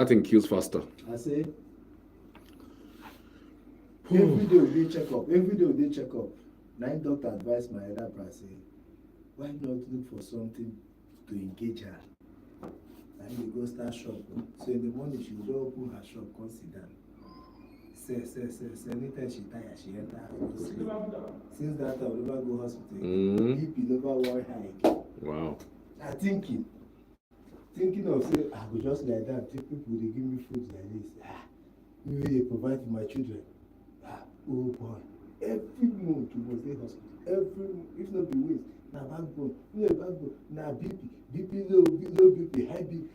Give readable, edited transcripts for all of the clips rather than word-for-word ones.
That thing kills faster. I say, every day we check up. Every day we check up. Nine doctor advised my elder brother say, why not look for something to engage her? And we go start shop. So in the morning she will open her shop, come sit down. Say, anytime she tire, she enter her house. Since that time, we never go hospital. BP never one high. Wow. I'm thinking of say, I go just like that. People they give me food like this. Maybe they provide for my children. Oh boy. Every month you must stay hospital. Every month, if not be waste, now backbone, now BP low BP, high BP.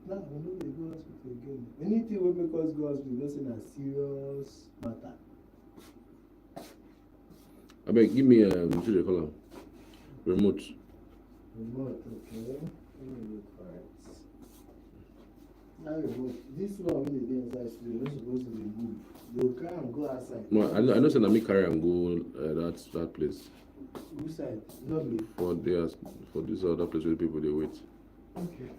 Now we know they go hospital again. Anything will make us go hospital, that's a serious matter. I beg, give me what do they call them? Remote. Remote, okay. Let me look for it. Now remote. This one when they get inside studio, you're not supposed to remove. They'll carry and go outside. No, I know say me carry and go that place. Which side? Lobby. For this other place where people they wait. Okay.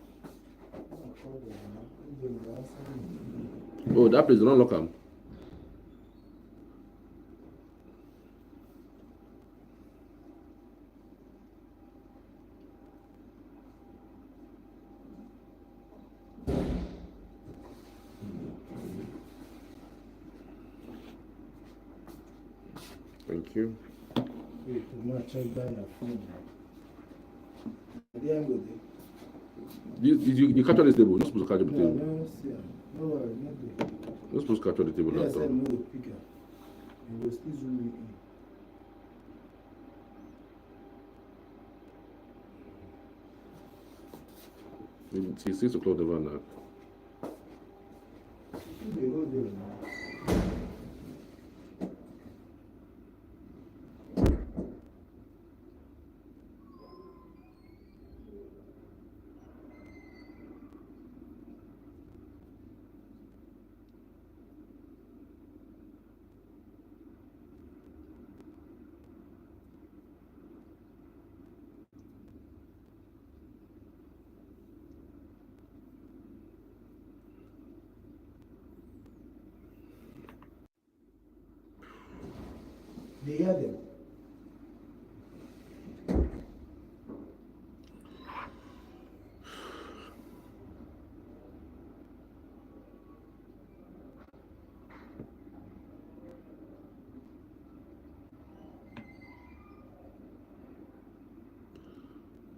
Oh, that place is not local. Thank you. Wait, I'm not check down your phone. There I'm good. You capture this table. You're not supposed to capture the table. No, no worry, not there. You're not supposed to capture the table. Yes, I know the picker. You will still zoom me in. He 6 o'clock the van now. They go there now. They hear them.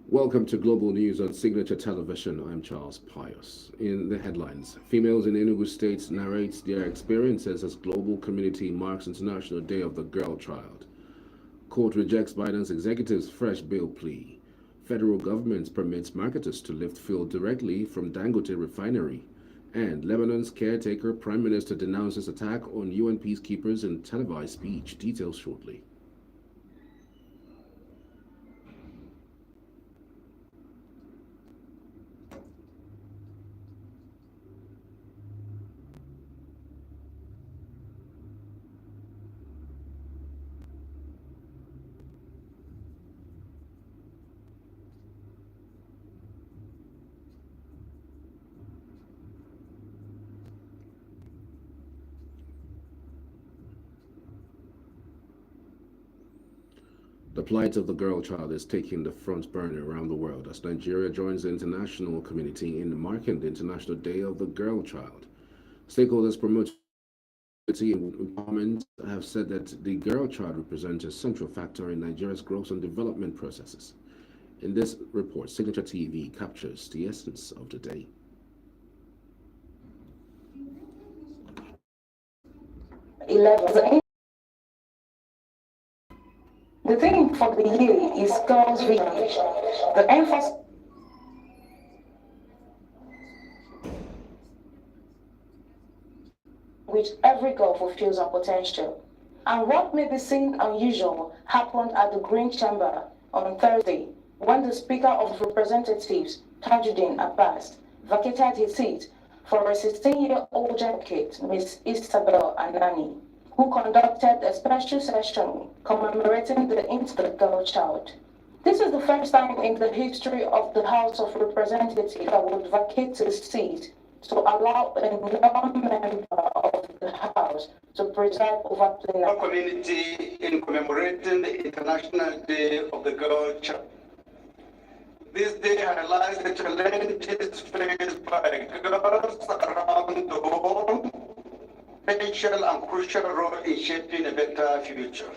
Welcome to Global News on Signature Television. I'm Charles Pius. In the headlines, females in Enugu State narrate their experiences as global community marks International Day of the Girl Child. Court rejects Biden's executive's fresh bail plea. Federal government permits marketers to lift fuel directly from Dangote refinery. And Lebanon's caretaker prime minister denounces attack on UN peacekeepers in televised speech. Details shortly. The plight of the girl child is taking the front burner around the world as Nigeria joins the international community in marking the International Day of the Girl Child. Stakeholders promoting empowerment have said that the girl child represents a central factor in Nigeria's growth and development processes. In this report, Signature TV captures the essence of the day. The theme for the year is Girls' Village. The emphasis which every girl fulfills her potential. And what may be seen unusual happened at the Green Chamber on Thursday when the Speaker of Representatives, Tajuddin Abbas, vacated his seat for a 16-year-old advocate, Ms. Isabel Anani, who conducted a special session commemorating the Girl Child. This is the first time in the history of the House of Representatives that would vacate the seat to allow a non-member of the House to preside over plenary. Community in commemorating the International Day of the Girl Child. This day highlights the challenges faced by girls around the world, essential and crucial role in shaping a better future.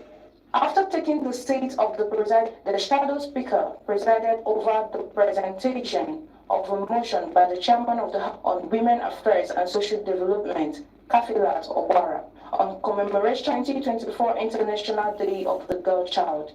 After taking the seat of the president, the shadow speaker presided over the presentation of a motion by the chairman of the House on Women Affairs and Social Development, Kafilat Obara, on commemoration 2024 International Day of the Girl Child.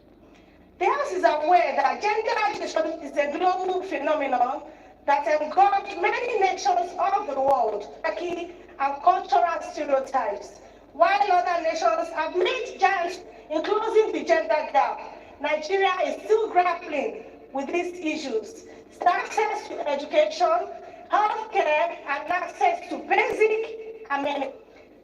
The House is aware that gender education is a global phenomenon that engulfs many nations of the world, and cultural stereotypes. While other nations have made giants in closing the gender gap, Nigeria is still grappling with these issues. Access to education, healthcare, and access to basic amenities.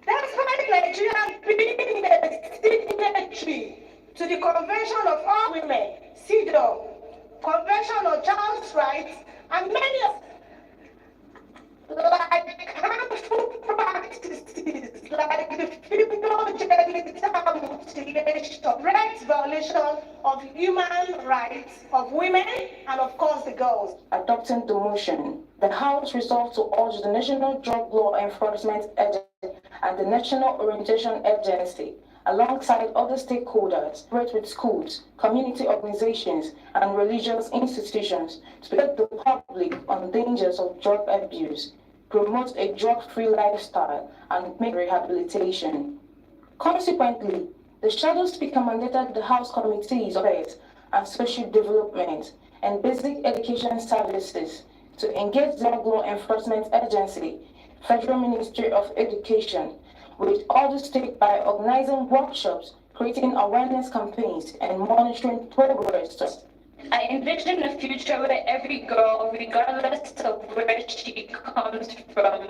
Despite Nigeria being a signatory to the Convention of All Women, CEDAW, Convention on Child's Rights, and many like harmful practices like the female genital mutilation, rights violation of human rights of women and of course the girls. Adopting the motion, the House resolved to urge the National Drug Law Enforcement Agency and the National Orientation Agency, alongside other stakeholders, work with schools, community organizations, and religious institutions to educate the public on dangers of drug abuse, promote a drug-free lifestyle, and make rehabilitation. Consequently, the shadow speaker mandated the House Committees of Health and Social Development and Basic Education Services to engage the Drug Law Enforcement Agency, Federal Ministry of Education, with other states by organizing workshops, creating awareness campaigns, and monitoring progress. I envision a future where every girl, regardless of where she comes from,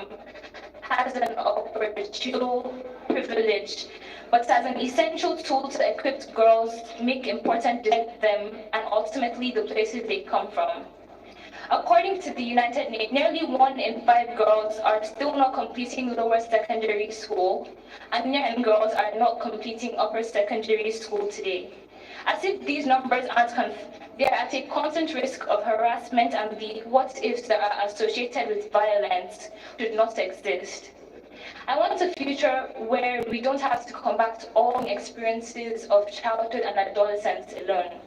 has an opportunity, privilege, but as an essential tool to equip girls to make important decisions them and ultimately the places they come from. According to the United Nations, nearly 1 in 5 girls are still not completing lower secondary school, and nearly girls are not completing upper secondary school today. As if these numbers aren't they are at a constant risk of harassment, and the what-ifs that are associated with violence should not exist. I want a future where we don't have to combat all experiences of childhood and adolescence alone.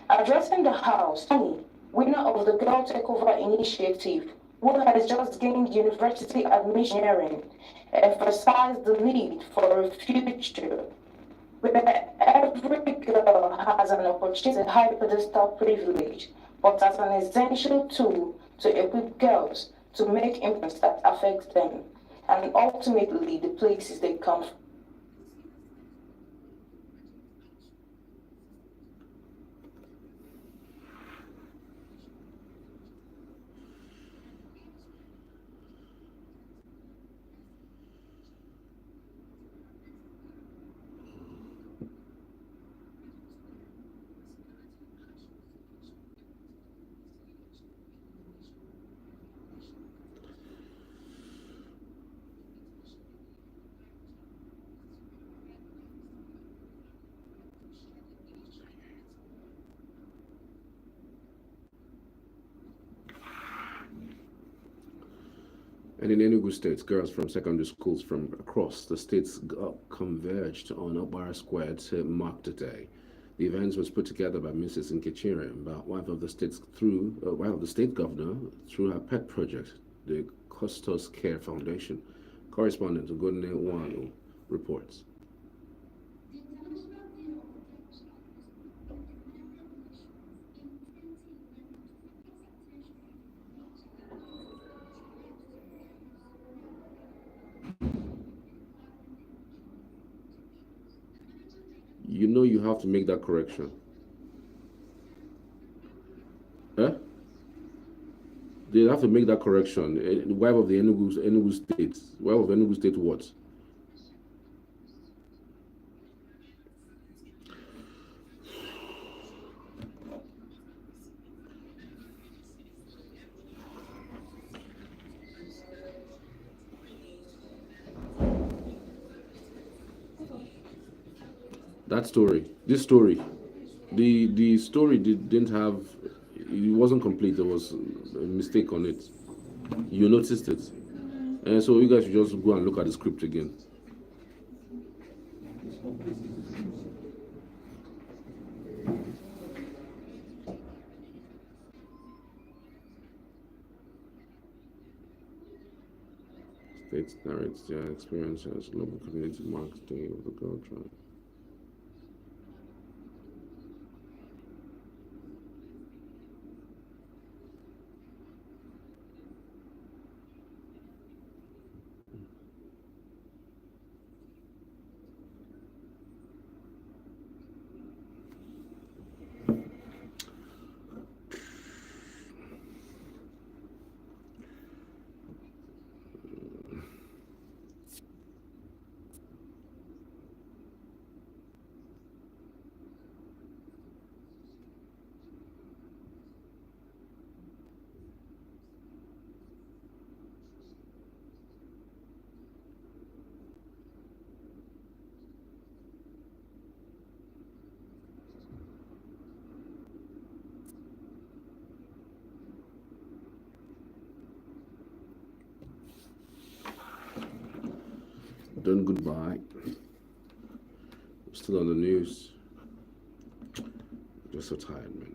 Addressing the House, Tony, winner of the Girl Takeover Initiative, who has just gained university admission, emphasized the need for a future where every girl has an opportunity, a high pedestal privilege, but as an essential tool to equip girls to make impacts that affect them, and ultimately the places they come from. And in Enugu State, girls from secondary schools from across the states converged on Obara Square to mark the day. The event was put together by Mrs. Nkechire, wife of the state governor, through her pet project, the Costos Care Foundation. Correspondent Ugodne Wanu reports. You know you have to make that correction. Huh? They have to make that correction. The wife of the Enugu State. Wife of Enugu State what? That story, this story, the story didn't have, it wasn't complete. There was a mistake on it. You noticed it, and so you guys should just go and look at the script again. States narrates their experience as global community marks Day of the Girl Tribe. Done goodbye. Still on the news. Just so tired, man.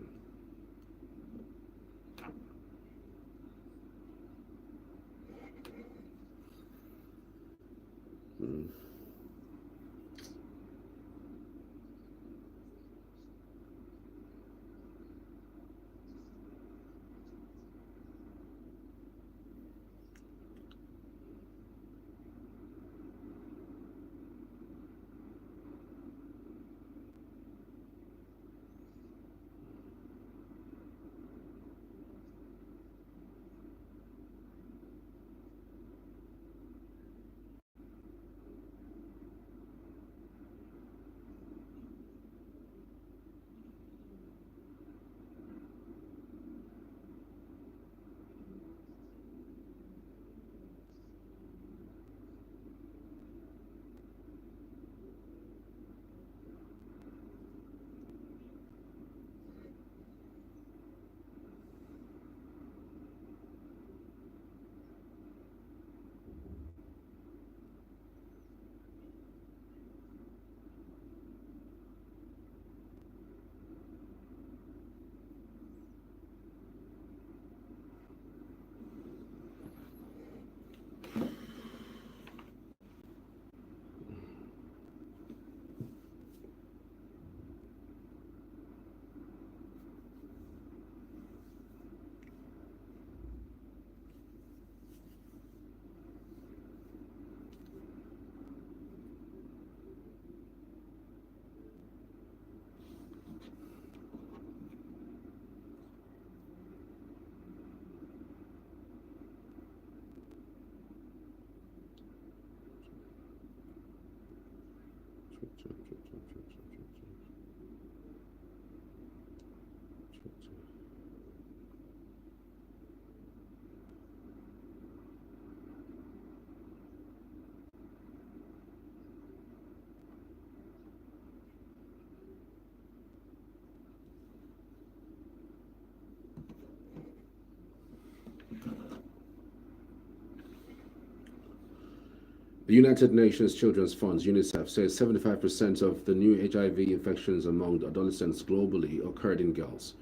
The United Nations Children's Fund, UNICEF, says 75% of the new HIV infections among adolescents globally occurred in girls.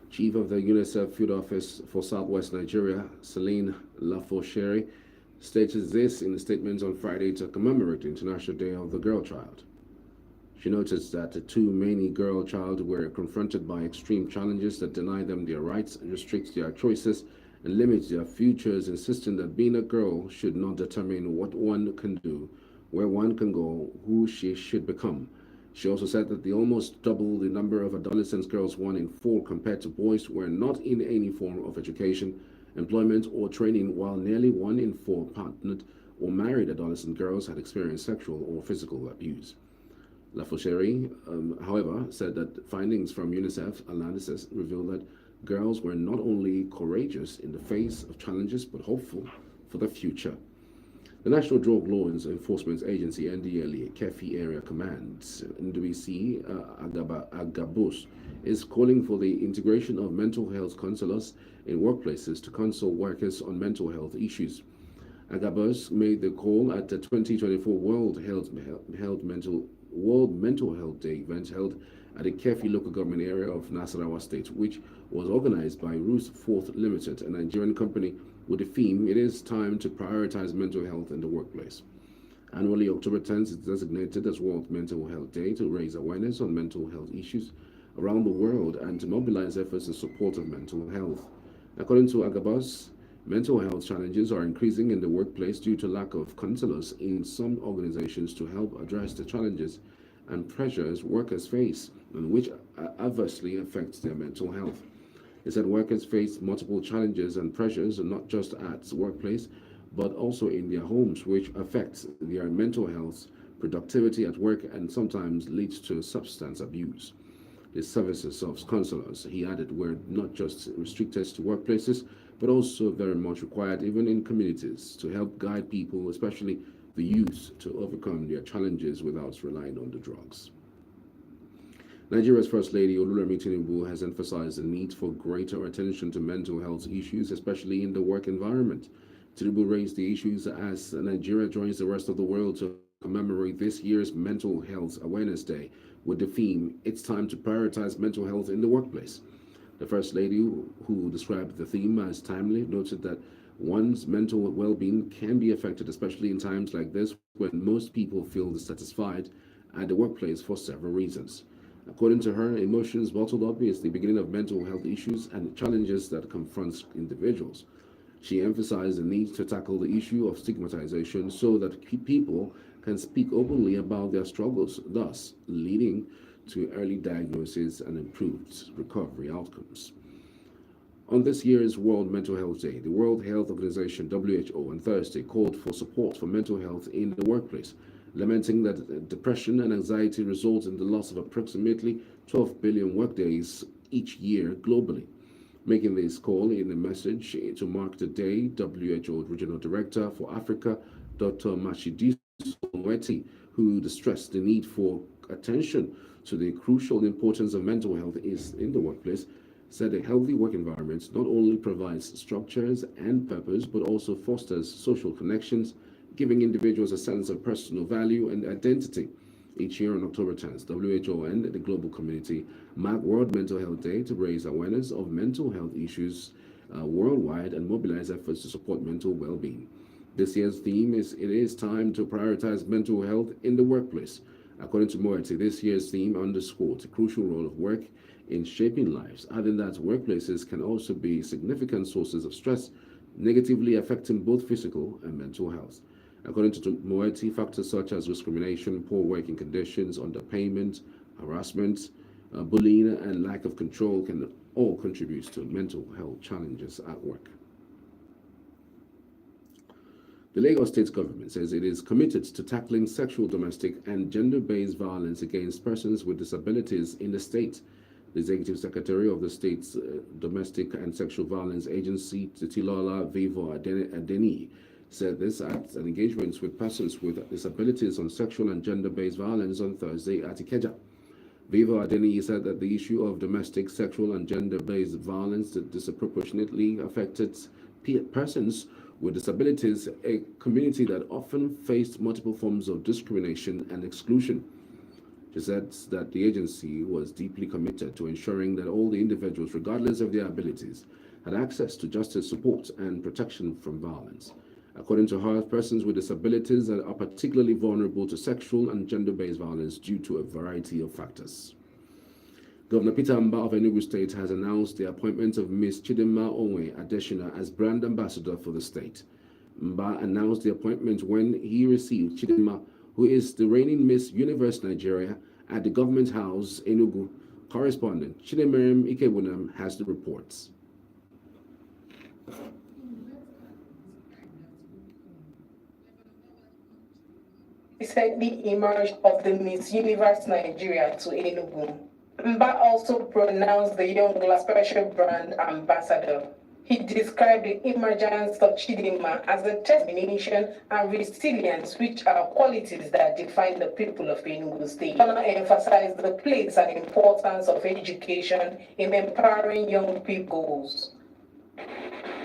Chief of the UNICEF Field Office for Southwest Nigeria, Celine Lafaucheri, stated this in a statement on Friday to commemorate the International Day of the Girl Child. She noted that too many girl child were confronted by extreme challenges that deny them their rights, restrict their choices, and limit their futures, insisting that being a girl should not determine what one can do, where one can go, who she should become. She also said that the almost double the number of adolescent girls, 1 in 4, compared to boys, were not in any form of education, employment, or training, while nearly 1 in 4 partnered or married adolescent girls had experienced sexual or physical abuse. Lafaucheri, however, said that findings from UNICEF analysis revealed that girls were not only courageous in the face of challenges, but hopeful for the future. The National Drug Law Enforcement Agency (NDLEA) Kefi Area Command (NDC) Agabus is calling for the integration of mental health counselors in workplaces to consult workers on mental health issues. Agabus made the call at the 2024 World Mental Health Day event held at the Kefi local government area of Nasarawa State, which was organized by Ruth Forth Limited, a Nigerian company, with the theme, "It is time to prioritize mental health in the workplace." Annually, October 10th is designated as World Mental Health Day to raise awareness on mental health issues around the world and to mobilize efforts in support of mental health. According to Agabus, mental health challenges are increasing in the workplace due to lack of counselors in some organizations to help address the challenges and pressures workers face, and which adversely affects their mental health. He said workers face multiple challenges and pressures, not just at the workplace, but also in their homes, which affects their mental health, productivity at work, and sometimes leads to substance abuse. The services of counselors, he added, were not just restricted to workplaces, but also very much required even in communities to help guide people, especially the youth, to overcome their challenges without relying on the drugs. Nigeria's First Lady Oluremi Tinubu has emphasized the need for greater attention to mental health issues, especially in the work environment. Tinubu raised the issues as Nigeria joins the rest of the world to commemorate this year's Mental Health Awareness Day with the theme, "It's time to prioritize mental health in the workplace." The First Lady, who described the theme as timely, noted that one's mental well-being can be affected, especially in times like this when most people feel dissatisfied at the workplace for several reasons. According to her, emotions bottled up is the beginning of mental health issues and challenges that confront individuals. She emphasized the need to tackle the issue of stigmatization so that people can speak openly about their struggles, thus leading to early diagnosis and improved recovery outcomes. On this year's World Mental Health Day, the World Health Organization (WHO) on Thursday called for support for mental health in the workplace, lamenting that depression and anxiety result in the loss of approximately 12 billion workdays each year globally. Making this call in a message to mark the day, WHO Regional Director for Africa, Dr. Matshidiso Moeti, who stressed the need for attention to the crucial importance of mental health is in the workplace, said a healthy work environment not only provides structures and purpose, but also fosters social connections, giving individuals a sense of personal value and identity. Each year on October 10th, WHO and the global community mark World Mental Health Day to raise awareness of mental health issues worldwide and mobilize efforts to support mental well-being. This year's theme is "It is time to prioritize mental health in the workplace." According to Moeti, this year's theme underscores the crucial role of work in shaping lives, adding that workplaces can also be significant sources of stress, negatively affecting both physical and mental health. According to Moeti, factors such as discrimination, poor working conditions, underpayment, harassment, bullying, and lack of control can all contribute to mental health challenges at work. The Lagos State government says it is committed to tackling sexual, domestic, and gender-based violence against persons with disabilities in the state. The Executive Secretary of the state's Domestic and Sexual Violence Agency, Titilola Vivo Adeni, said this at an engagement with persons with disabilities on sexual and gender-based violence on Thursday at Ikeja. Vivo Adeni said that the issue of domestic, sexual, and gender-based violence that disproportionately affected persons with disabilities, a community that often faced multiple forms of discrimination and exclusion. She said that the agency was deeply committed to ensuring that all the individuals, regardless of their abilities, had access to justice, support, and protection from violence. According to her, persons with disabilities are particularly vulnerable to sexual and gender-based violence due to a variety of factors. Governor Peter Mba of Enugu State has announced the appointment of Ms. Chidinma Onwe Adeshina as brand ambassador for the state. Mba announced the appointment when he received Chidinma, who is the reigning Miss Universe Nigeria, at the Government House, Enugu. Correspondent Chinemerem Ikewunam has the reports. Recently emerged of the Miss Universe Nigeria to Enugu. Mba also pronounced the young girl special brand ambassador. He described the emergence of Chidinma as a determination and resilience, which are qualities that define the people of Enugu State. Ghana emphasized the place and importance of education in empowering young people's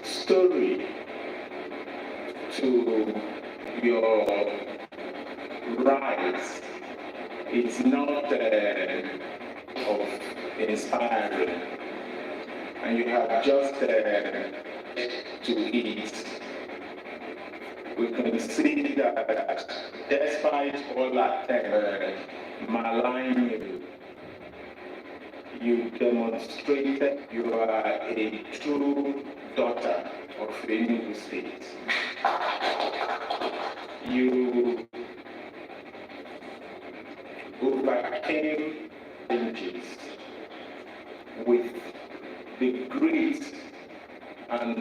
story to your rights. It's not of inspiring, and you have just to eat. We can see that despite all that maligning you demonstrated you are a true daughter of Enugu State. You overcame challenges with the grit and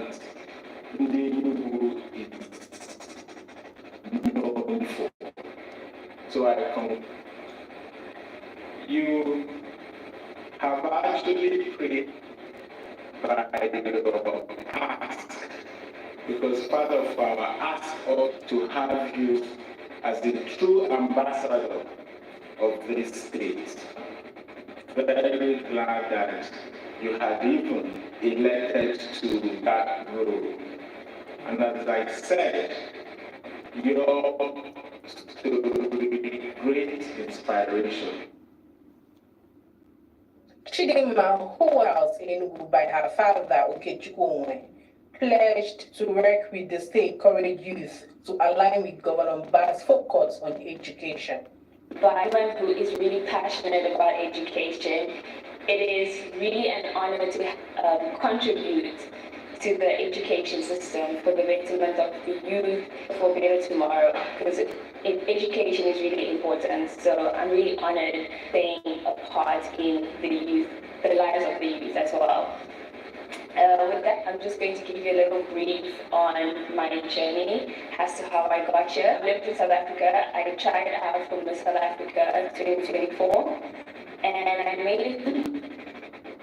Enugu is known for. So I come. You have actually prayed by your ask, because part of our ask ought to have you as the true ambassador of this state. Very glad that you had even elected to that role. And as I said, your story, great inspiration. Chidinma, who was in Enugu by her father, Okechukwu, pledged to work with the state encourage youth to align with Governor Ba's focus on education. But anyone who is really passionate about education, it is really an honor to contribute to the education system for the betterment of the youth for better tomorrow, because education is really important. So I'm really honored playing a part in the youth, the lives of the youth as well. With that, I'm just going to give you a little brief on my journey as to how I got here. I lived in South Africa. I tried out for Miss South Africa 2024, and I made it through.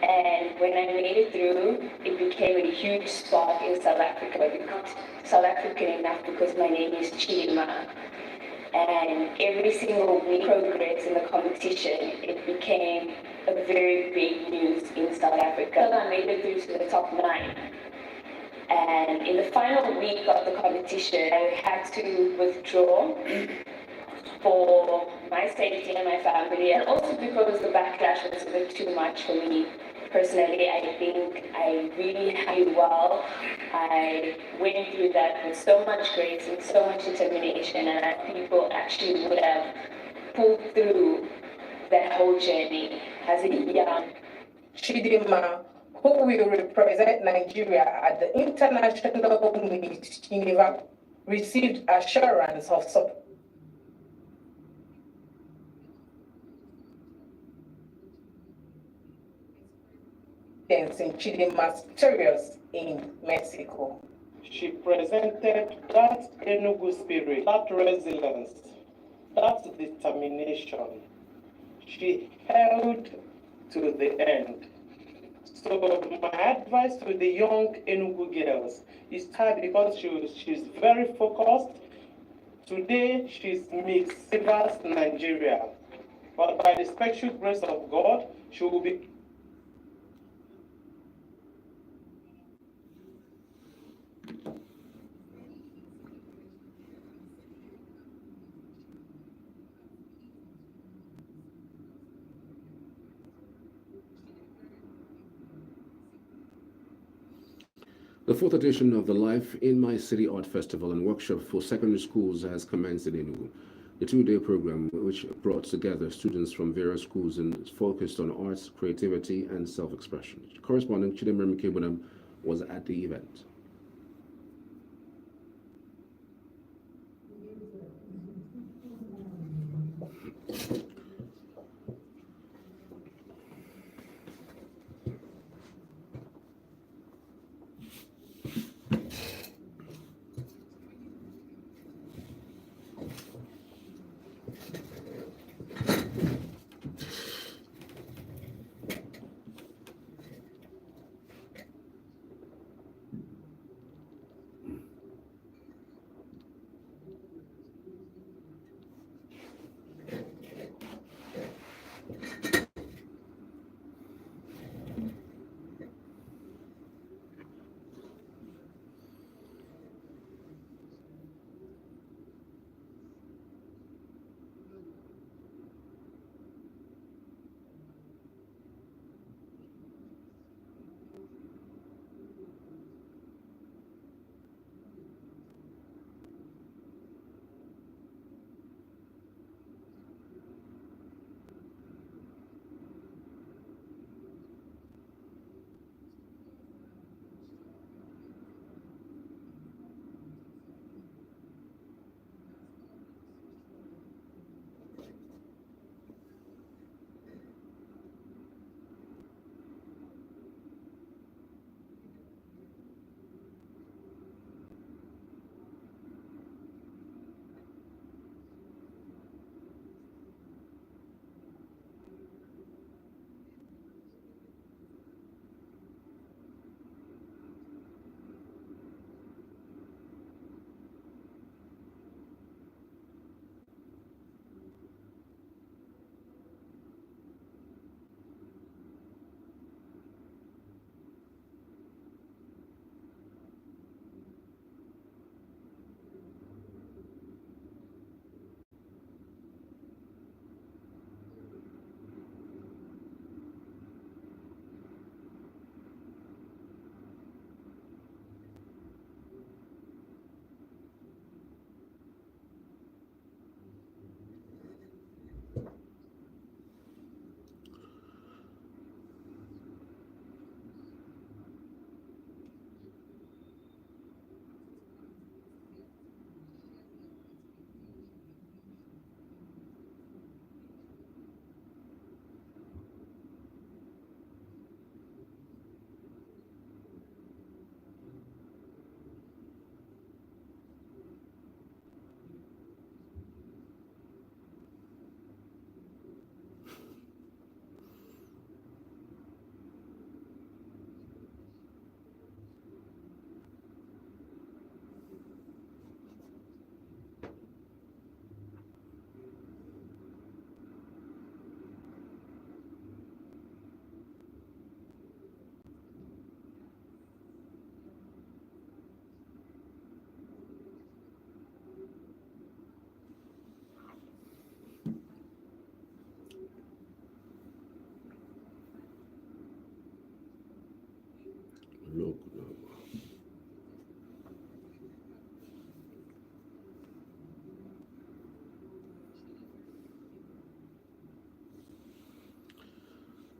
And when I made it through, it became a huge spark in South Africa. I became South African enough because my name is Chidinma. And every single week progress in the competition, it became a very big news in South Africa. I made it through to the top 9. And in the final week of the competition, I had to withdraw for my safety and my family, and also because the backlash was a bit too much for me. Personally, I think I really did well. I went through that with so much grace and so much determination, and that people actually would have pulled through that whole journey as a young Chidinma, who will represent Nigeria at the International Miss Universe, received assurance of support in Chidinma's victorious in Mexico. She presented that Enugu spirit, that resilience, that determination. She held to the end. So my advice to the young Enugu girls is hard because she's very focused. Today she's Miss Rivers Nigeria, but by the special grace of God, she will be The fourth edition of the Life in My City Art Festival and Workshop for Secondary Schools has commenced in Enugu. The two-day program, which brought together students from various schools and focused on arts, creativity, and self-expression. Correspondent Chidinma Mkebunam was at the event.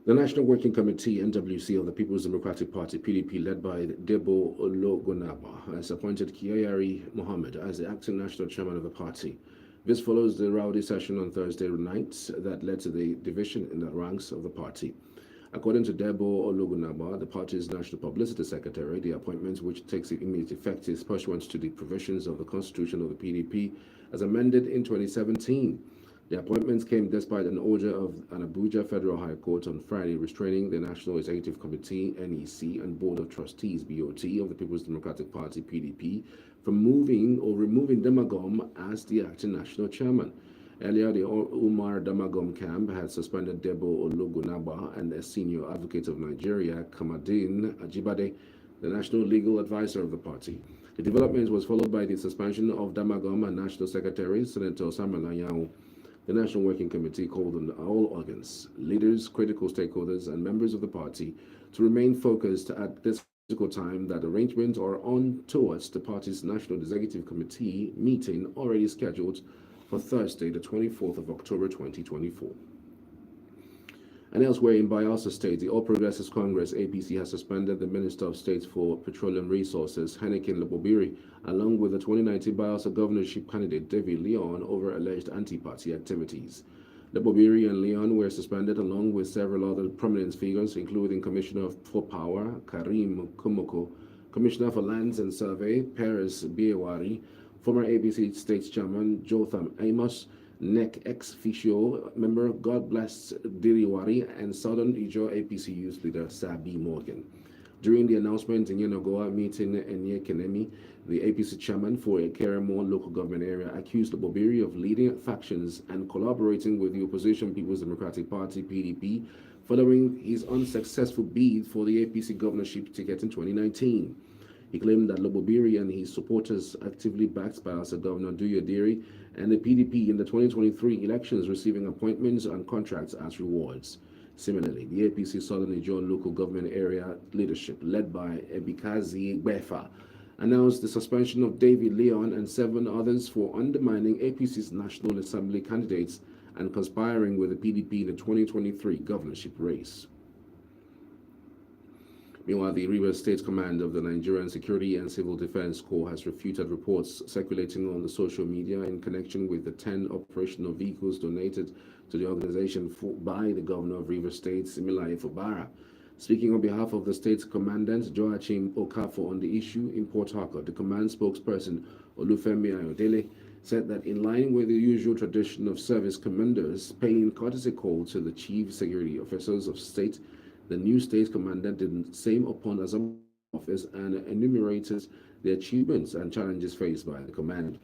The National Working Committee, NWC, of the People's Democratic Party, PDP, led by Debo Ologunagba, has appointed Kyari Mohammed as the acting national chairman of the party. This follows the rowdy session on Thursday night that led to the division in the ranks of the party. According to Debo Ologunagba, the party's national publicity secretary, the appointment, which takes immediate effect, is pursuant to the provisions of the constitution of the PDP as amended in 2017. The appointments came despite an order of an Abuja Federal High Court on Friday restraining the National Executive Committee, NEC, and Board of Trustees, BOT, of the People's Democratic Party, PDP, from moving or removing Damagom as the acting national chairman. Earlier, the Umar Damagom camp had suspended Debo Ologunagba and a senior advocate of Nigeria, Kamadin Ajibade, the national legal advisor of the party. The development was followed by the suspension of Damagom and National Secretary, Senator Samuel Anyanwu. The National Working Committee called on all organs, leaders, critical stakeholders, and members of the party to remain focused at this critical time that arrangements are on towards the party's National Executive Committee meeting already scheduled for Thursday, the 24th of October 2024. And elsewhere in Bayelsa State, the All Progressives Congress, APC, has suspended the Minister of State for Petroleum Resources, Heineken Lobobiri, along with the 2019 Bayelsa governorship candidate, David Leon, over alleged anti-party activities. Lobobiri and Leon were suspended along with several other prominent figures, including Commissioner for Power, Karim Kumoko, Commissioner for Lands and Survey, Paris Biewari, former APC State Chairman, Jotham Amos, NEC ex-officio member God Bless Diriwari, and Southern Ijo APC youth leader Sabi Morgan. During the announcement in Yenogoa meeting Enye Kenemi, the APC chairman for a Keremo local government area accused Lobobiri of leading factions and collaborating with the opposition People's Democratic Party, PDP, following his unsuccessful bid for the APC governorship ticket in 2019. He claimed that Lobobiri and his supporters actively backed Bayelsa Governor Duyo Diri and the PDP in the 2023 elections, receiving appointments and contracts as rewards. Similarly, the APC Southern Ijo local government area leadership, led by Ebikazi Gbefa, announced the suspension of David Leon and 7 others for undermining APC's National Assembly candidates and conspiring with the PDP in the 2023 governorship race. Meanwhile, the Rivers State Command of the Nigerian Security and Civil Defense Corps has refuted reports circulating on the social media in connection with the 10 operational vehicles donated to the organization by the governor of Rivers State, Similaye Fubara. Speaking on behalf of the state's commandant, Joachim Okafor, on the issue in Port Harcourt, the command spokesperson, Olufemi Ayodele, said that in line with the usual tradition of service commanders paying courtesy call to the chief security officers of state, the new state commandant did the same upon assuming office and enumerated the achievements and challenges faced by the command.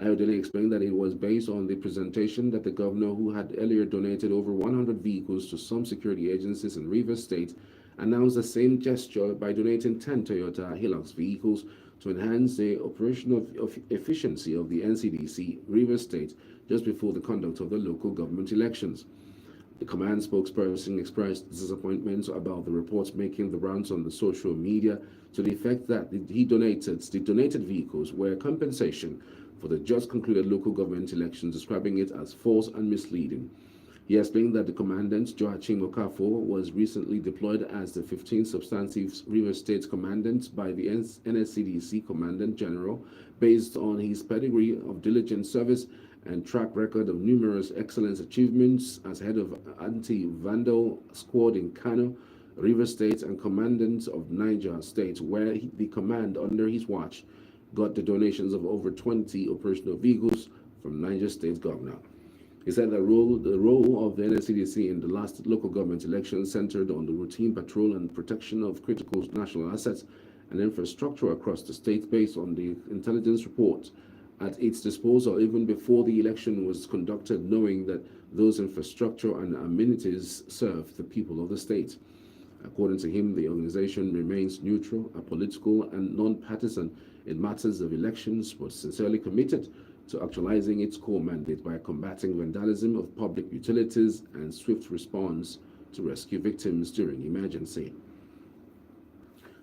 Ayodele explained that it was based on the presentation that the governor, who had earlier donated over 100 vehicles to some security agencies in Rivers State, announced the same gesture by donating 10 Toyota Hilux vehicles to enhance the operational efficiency of the NCDC Rivers State just before the conduct of the local government elections. The command spokesperson expressed disappointment about the reports making the rounds on the social media to the effect that the donated vehicles were compensation for the just concluded local government elections, describing it as false and misleading. He explained that the commandant, Joachim Okafor, was recently deployed as the 15th substantive Rivers State commandant by the NSCDC Commandant General, based on his pedigree of diligent service and track record of numerous excellent achievements as head of anti-vandal squad in Kano, Rivers State, and commandant of Niger State, where the command under his watch got the donations of over 20 operational vehicles from Niger State governor. He said the role of the NSCDC in the last local government election centered on the routine patrol and protection of critical national assets and infrastructure across the state based on the intelligence report at its disposal even before the election was conducted, knowing that those infrastructure and amenities serve the people of the state. According to him, the organization remains neutral, apolitical, and non-partisan in matters of elections, but sincerely committed to actualizing its core mandate by combating vandalism of public utilities and swift response to rescue victims during emergency.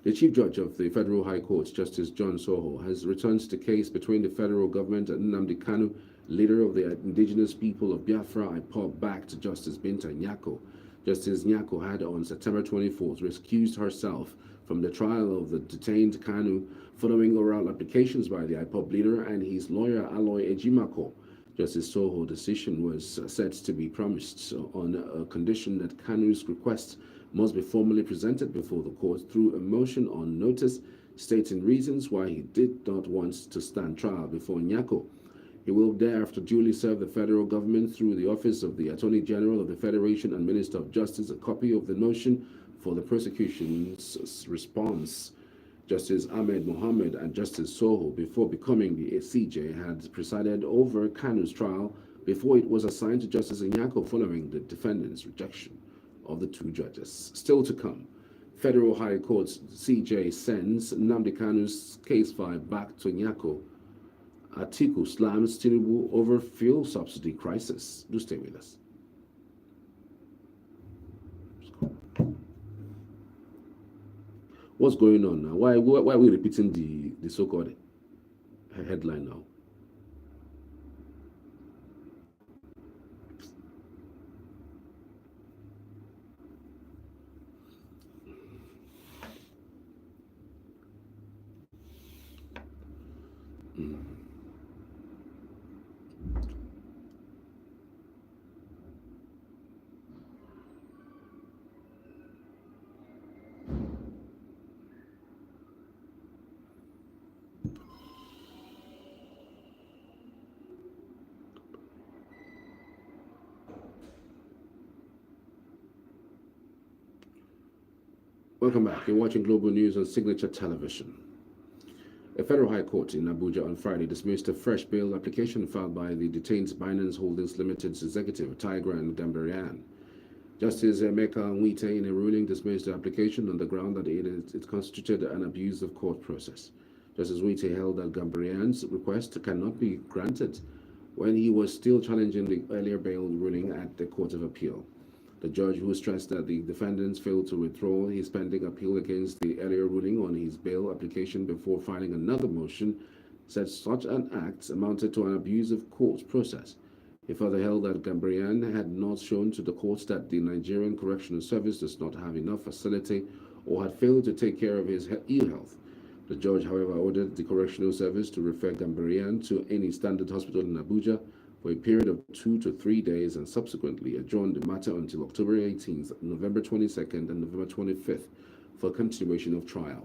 The Chief Judge of the Federal High Court, Justice John Soho, has returned the case between the federal government and Nnamdi Kanu, leader of the indigenous people of Biafra, IPOB, back to Justice Binta Nyako. Justice Nyako had on September 24th recused herself from the trial of the detained Kanu following oral applications by the IPOB leader and his lawyer Aloy Ejimako. Justice Soho's decision was set to be promised on a condition that Kanu's request must be formally presented before the court through a motion on notice stating reasons why he did not want to stand trial before Nyako. He will thereafter duly serve the federal government through the Office of the Attorney General of the Federation and Minister of Justice a copy of the motion for the prosecution's response. Justice Ahmed Mohammed and Justice Soho, before becoming the CJ, had presided over Kanu's trial before it was assigned to Justice Nyako following the defendant's rejection of the two judges. Still to come, Federal High Court's CJ sends Nnamdi Kanu's case file back to Nyako. Atiku slams Tinubu over fuel subsidy crisis. Do stay with us. What's going on now? Why are we repeating the so-called headline now? Welcome back. You're watching Global News on Signature Television. A federal high court in Abuja on Friday dismissed a fresh bail application filed by the detained Binance Holdings Limited's executive, Tigran Gambarian. Justice Emeka Nwite, in a ruling, dismissed the application on the ground that it constituted an abuse of court process. Justice Nwite held that Gambarian's request cannot be granted when he was still challenging the earlier bail ruling at the Court of Appeal. The judge, who stressed that the defendants failed to withdraw his pending appeal against the earlier ruling on his bail application before filing another motion, said such an act amounted to an abuse of court process. He further held that Gambarian had not shown to the court that the Nigerian Correctional Service does not have enough facility or had failed to take care of his ill health. The judge, however, ordered the Correctional Service to refer Gambarian to any standard hospital in Abuja for a period of 2 to 3 days and subsequently adjourned the matter until October 18th, November 22nd, and November 25th for continuation of trial.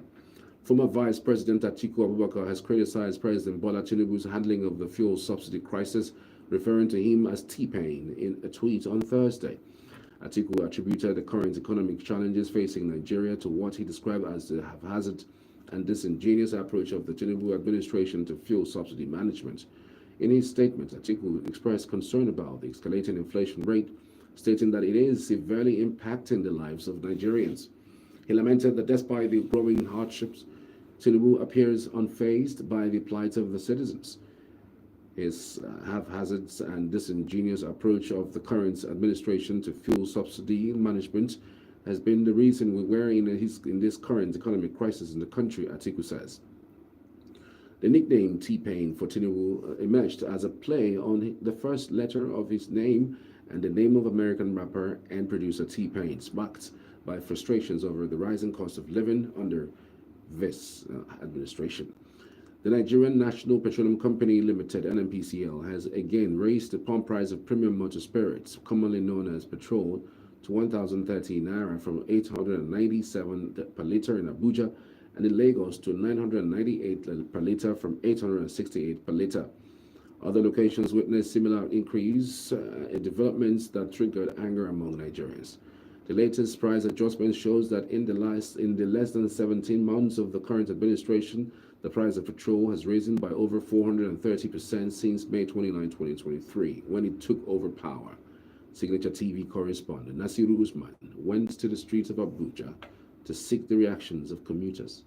Former Vice President Atiku Abubakar has criticized President Bola Tinubu's handling of the fuel subsidy crisis, referring to him as T-Pain in a tweet on Thursday. Atiku attributed the current economic challenges facing Nigeria to what he described as the haphazard and disingenuous approach of the Tinubu administration to fuel subsidy management. In his statement, Atiku expressed concern about the escalating inflation rate, stating that it is severely impacting the lives of Nigerians. He lamented that despite the growing hardships, Tinubu appears unfazed by the plight of the citizens. His haphazard and disingenuous approach of the current administration to fuel subsidy management has been the reason we're in this current economic crisis in the country, Atiku says. The nickname T-Pain for Tinubu emerged as a play on the first letter of his name and the name of American rapper and producer T-Pain, sparked by frustrations over the rising cost of living under this administration. The Nigerian National Petroleum Company Limited, NNPCL, has again raised the pump price of premium motor spirits, commonly known as petrol, to 1,013 naira from 897 per liter in Abuja, and in Lagos to 998 per liter from 868 per liter. Other locations witnessed similar increase in developments that triggered anger among Nigerians. The latest price adjustment shows that in the less than 17 months of the current administration, the price of petrol has risen by over 430% since May 29, 2023, when it took over power. Signature TV correspondent Nasiru Usman went to the streets of Abuja to seek the reactions of commuters.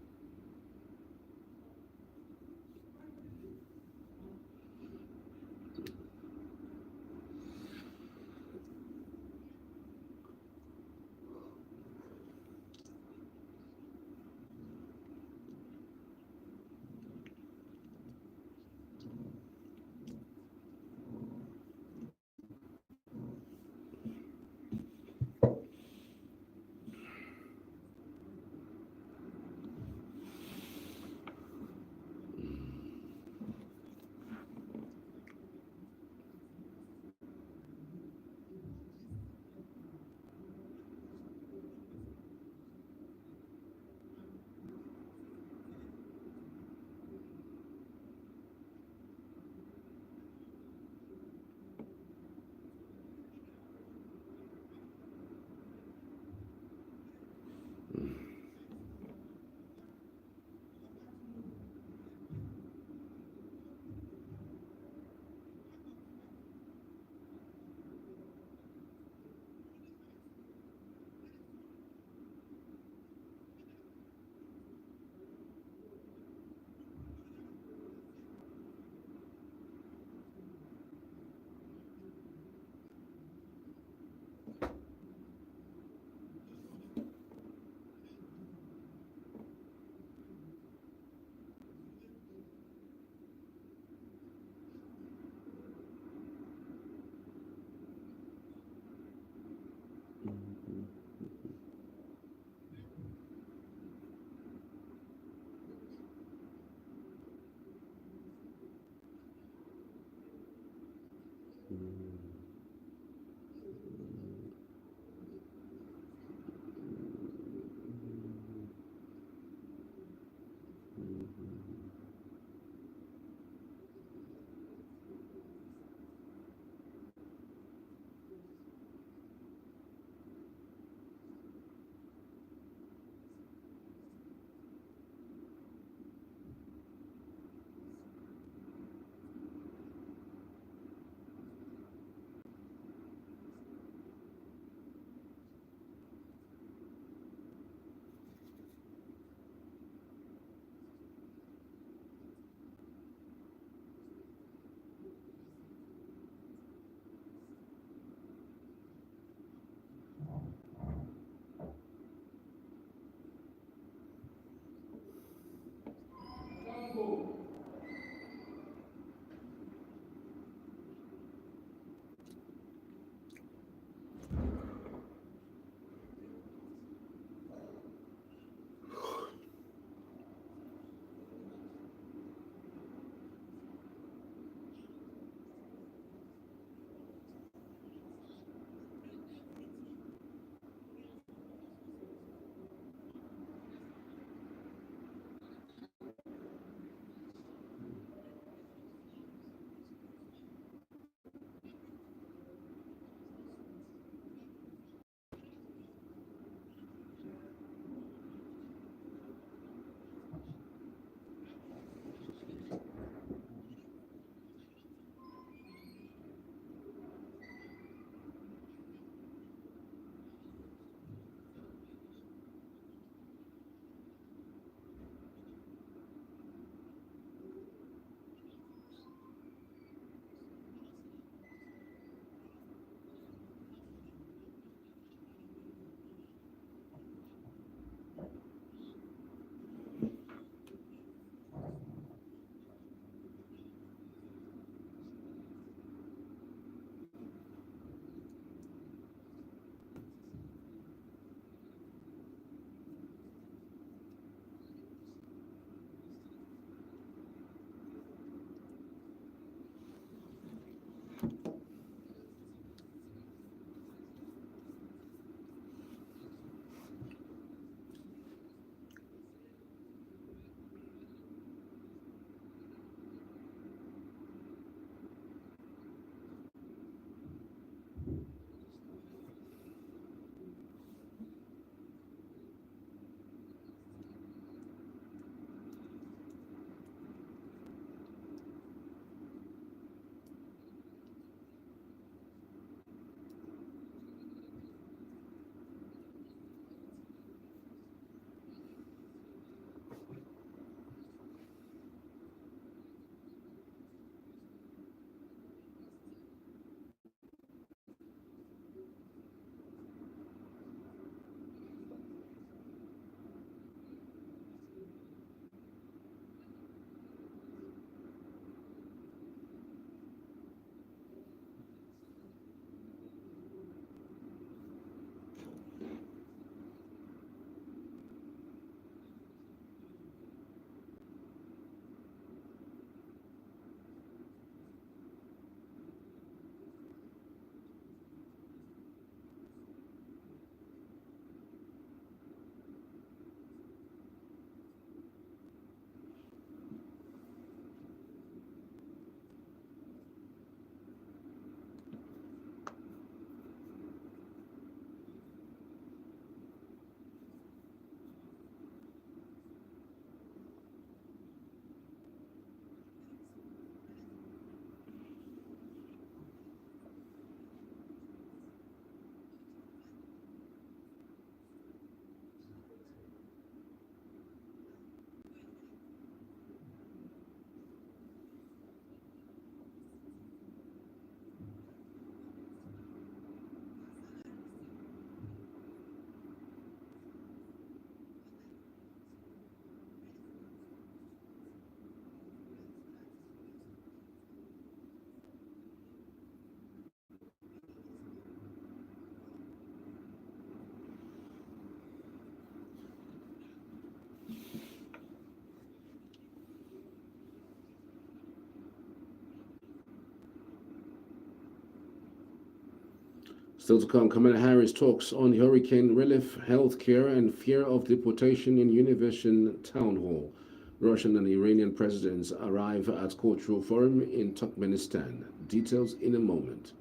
Still to come, Kamala Harris talks on hurricane relief, healthcare, and fear of deportation in Univision Town Hall. Russian and Iranian presidents arrive at cultural forum in Turkmenistan. Details in a moment.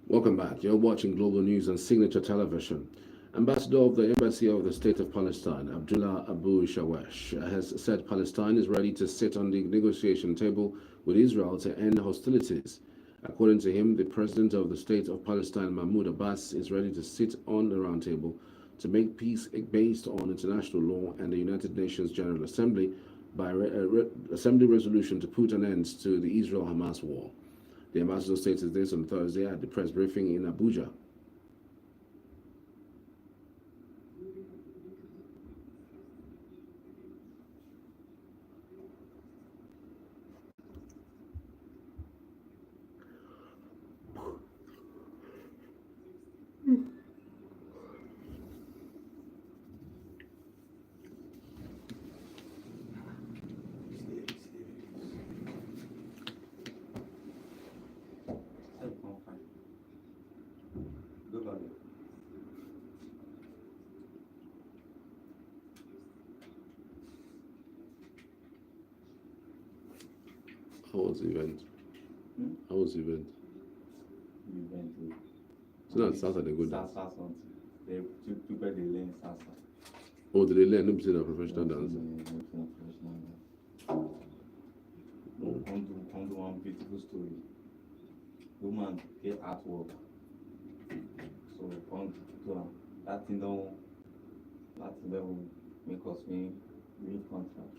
Welcome back. You're watching Global News on Signature Television. Ambassador of the Embassy of the State of Palestine, Abdullah Abu Shawesh, has said Palestine is ready to sit on the negotiation table with Israel to end hostilities. According to him, the President of the State of Palestine, Mahmoud Abbas, is ready to sit on the round table to make peace based on international law and the United Nations General Assembly by Assembly resolution to put an end to the Israel-Hamas war. The ambassador stated this on Thursday at the press briefing in Abuja. How was the event? How was the event? So that's Saturday good. They people they learn salsa. Oh, did they learn? Nobody said a professional dancer. Come to one beautiful story. Woman get artwork. So come to that thing don't make us read contract.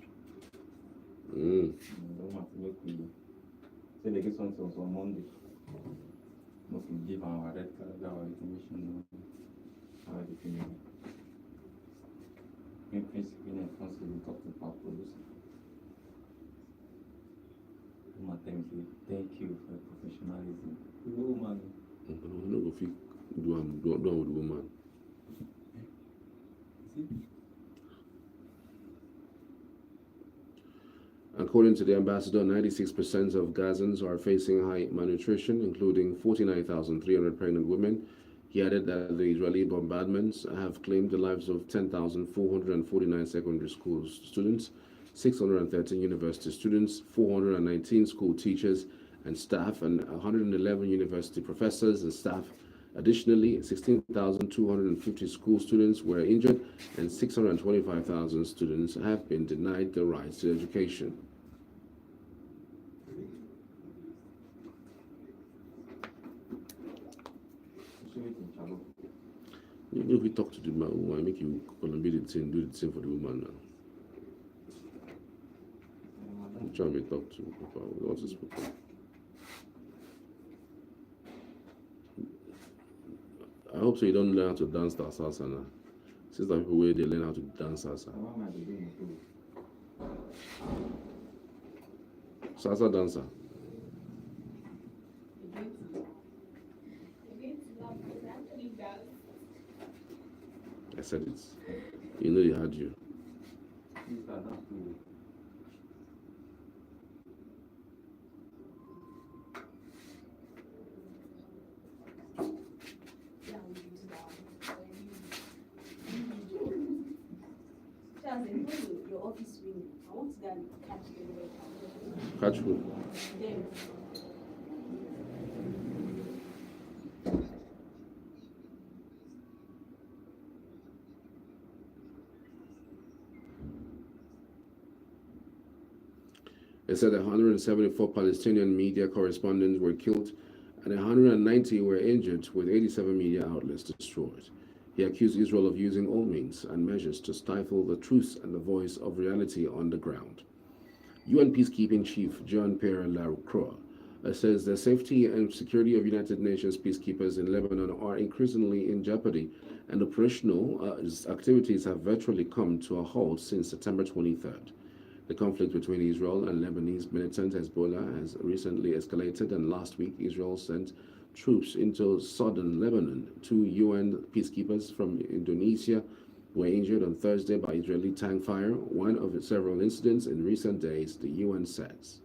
Don't want to make me say they get something on Monday. Must give our red card our information how they finish. In principle, in constantly talking about producer. My thank you for professionalism. Woman. I'm not going to do with the woman. According to the ambassador, 96% of Gazans are facing high malnutrition, including 49,300 pregnant women. He added that the Israeli bombardments have claimed the lives of 10,449 secondary school students, 613 university students, 419 school teachers and staff, and 111 university professors and staff. Additionally, 16,250 school students were injured and 625,000 students have been denied the right to education. If we talk to the man, why make you be the same, do the same for the woman now? I'm trying to talk to what is spoken. I hope so you don't learn how to dance that salsa now. Since the people where they learn how to dance salsa. Salsa dancer. I said it. You know they had you. Your office window. I want to go and catch them. Catch who? Them. It said 174 Palestinian media correspondents were killed and 190 were injured, with 87 media outlets destroyed. He accused Israel of using all means and measures to stifle the truth and the voice of reality on the ground. UN peacekeeping chief John Pierre Lacroix says the safety and security of United Nations peacekeepers in Lebanon are increasingly in jeopardy, and operational activities have virtually come to a halt since September 23rd. The conflict between Israel and Lebanese militant Hezbollah has recently escalated, and last week Israel sent troops into southern Lebanon. 2 UN peacekeepers from Indonesia were injured on Thursday by Israeli tank fire, one of several incidents in recent days, the UN says.